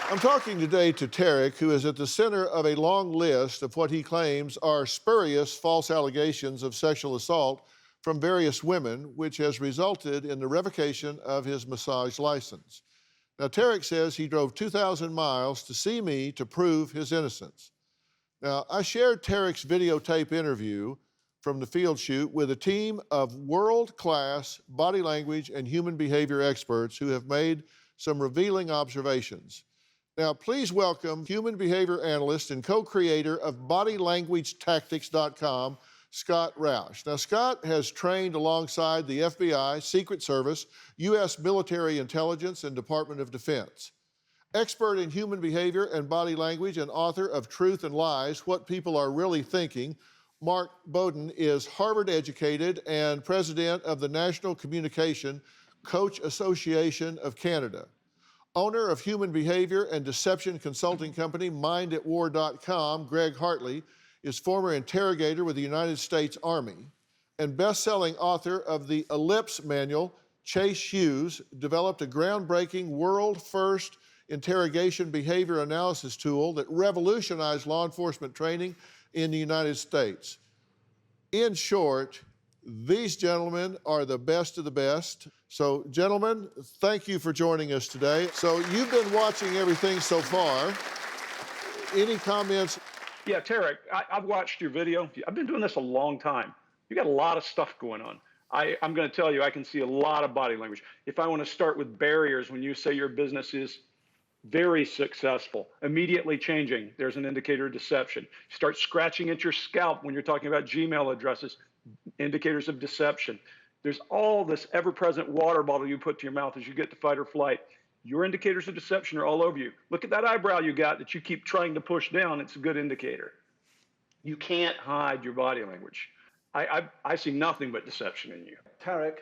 I'm talking today to Tarek, who is at the center of a long list of what he claims are spurious false allegations of sexual assault from various women, which has resulted in the revocation of his massage license. Now, Tarek says he drove 2,000 miles to see me to prove his innocence. Now, I shared Tarek's videotape interview from the field shoot with a team of world-class body language and human behavior experts who have made some revealing observations. Now, please welcome human behavior analyst and co-creator of bodylanguagetactics.com, Scott Roush. Now, Scott has trained alongside the FBI, Secret Service, U.S. military intelligence, and Department of Defense. Expert in human behavior and body language and author of Truth and Lies, What People Are Really Thinking, Mark Bowden is Harvard-educated and president of the National Communication Coach Association of Canada. Owner of human behavior and deception consulting company mindatwar.com, Greg Hartley is former interrogator with the United States Army and best-selling author of the Ellipse Manual. Chase Hughes developed a groundbreaking world-first interrogation behavior analysis tool that revolutionized law enforcement training in the United States. In short, these gentlemen are the best of the best. So, gentlemen, thank you for joining us today. So, you've been watching everything so far. Any comments? Yeah, Tarek, I've watched your video. I've been doing this a long time. You got a lot of stuff going on. I'm going to tell you, I can see a lot of body language. If I want to start with barriers, when you say your business is very successful, immediately changing, there's an indicator of deception. Start scratching at your scalp when you're talking about Gmail addresses, indicators of deception. There's all this ever-present water bottle you put to your mouth as you get to fight or flight. Your indicators of deception are all over you. Look at that eyebrow you got that you keep trying to push down. It's a good indicator. You can't hide your body language. I see nothing but deception in you. Tarek,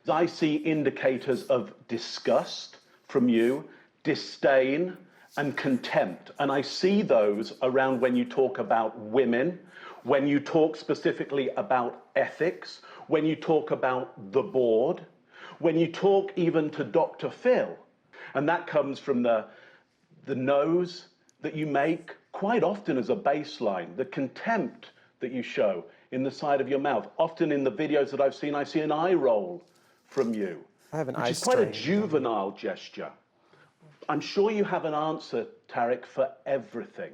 I see indicators of disgust from you, disdain and contempt. And I see those around when you talk about women, when you talk specifically about ethics, when you talk about the board, when you talk even to Dr. Phil. And that comes from the nose that you make quite often as a baseline, the contempt that you show in the side of your mouth. Often in the videos that I've seen, I see an eye roll from you. I have an eye which is quite a juvenile gesture. I'm sure you have an answer, Tarek, for everything.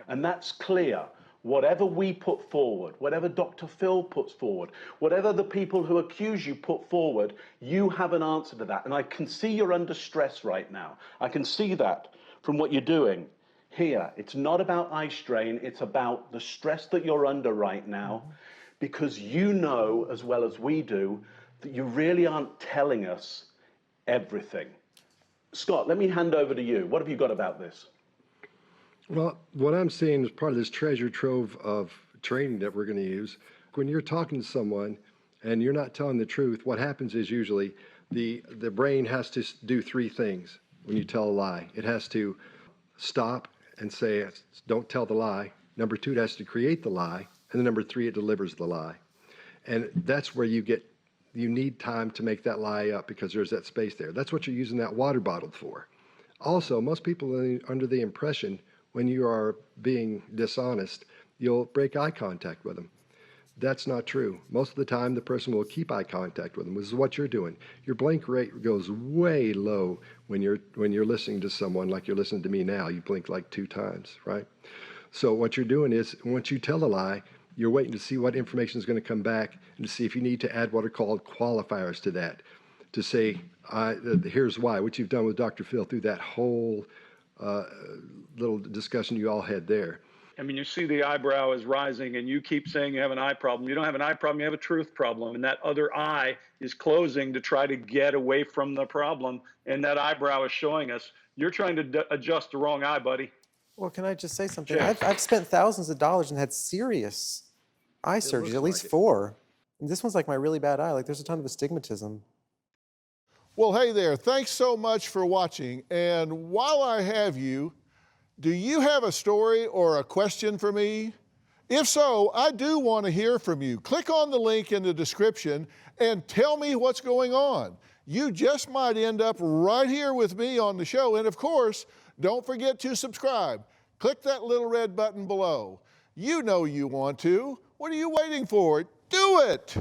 And that's clear. Whatever we put forward, whatever Dr. Phil puts forward, whatever the people who accuse you put forward, you have an answer to that. And I can see you're under stress right now. I can see that from what you're doing here. It's not about eye strain. It's about the stress that you're under right now, because you know as well as we do that you really aren't telling us everything. Scott, let me hand over to you. What have you got about this? Well, what I'm seeing is part of this treasure trove of training that we're going to use. When you're talking to someone and you're not telling the truth, what happens is usually the brain has to do three things when you tell a lie. It has to stop and say, don't tell the lie. Number two, it has to create the lie. And then number three, it delivers the lie. And that's where you need time to make that lie up, because there's that space there. That's what you're using that water bottle for. Also, most people are under the impression when you are being dishonest, you'll break eye contact with them. That's not true. Most of the time, the person will keep eye contact with them. This is what you're doing. Your blink rate goes way low when you're listening to someone like you're listening to me now. You blink like 2 times, right? So what you're doing is, once you tell a lie, you're waiting to see what information is going to come back and to see if you need to add what are called qualifiers to that, to say, here's why, which you've done with Dr. Phil through that whole little discussion you all had there. I mean, you see the eyebrow is rising and you keep saying you have an eye problem. You don't have an eye problem, you have a truth problem. And that other eye is closing to try to get away from the problem. And that eyebrow is showing us you're trying to adjust the wrong eye, buddy. Well, can I just say something? I've spent thousands of dollars and had serious eye surgeries, at least 4. And this one's like my really bad eye. Like, there's a ton of astigmatism. Well, hey there, thanks so much for watching. And while I have you, do you have a story or a question for me? If so, I do want to hear from you. Click on the link in the description and tell me what's going on. You just might end up right here with me on the show. And of course, Don't forget to subscribe. Click that little red button below. You know you want to. What are you waiting for? Do it!